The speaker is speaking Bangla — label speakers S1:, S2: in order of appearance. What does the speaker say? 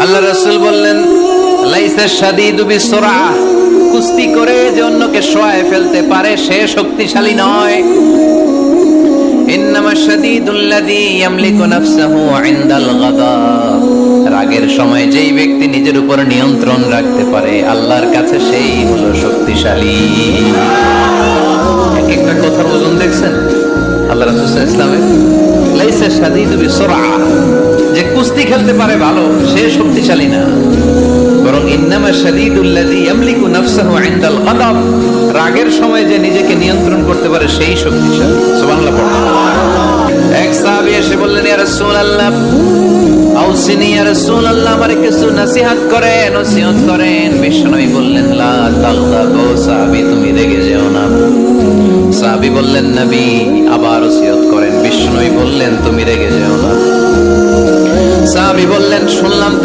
S1: আল্লাহ রাসূল বললেন, লাইসা শাদীদু বিসুরআ, কুস্তি করে যে অন্যকে শোয়ায় ফেলতে পারে সে শক্তিশালী নয়। ইন্নামা শাদীদুল্লাযী ইয়ামলিকু নাফসাহু ইনদাল গাদাব, রাগের সময় যেই ব্যক্তি নিজের উপর নিয়ন্ত্রণ রাখতে পারে আল্লাহর কাছে সেই হলো শক্তিশালী। এক একটা কথার ওজন দেখছেন আল্লাহ রাসূল সাল্লাল্লাহু আলাইহি ওয়াসাল্লামের। লাইসা শাদীদু বিসুরআ, যে কুস্তি খেলতে পারে ভালো সে শক্তিশালী না, বরং ইন্নামা শাদীদুল্লাযী ইয়ামলিকু নাফসাহু ইনদাল গাদাব, রাগের সময় যে নিজেকে নিয়ন্ত্রণ করতে পারে সেই শক্তিশালী। সুবহানাল্লাহ পড়ুন। এক সাহাবী এসে বললেন, ইয়া রাসূলুল্লাহ আউসিনি, ইয়া রাসূলুল্লাহ আমারে কিছু নসিহত করেন, নসিহত করেন। বিশ্বনবী বললেন, লা তাগদাবু, সাহাবী তুমি রেগে যেও না। সাহাবী বললেন, নবী আবার নসিহত করেন। বিশ্বনবী বললেন, তুমি রেগে যেও না। সাহাবী বললেন, শুনলাম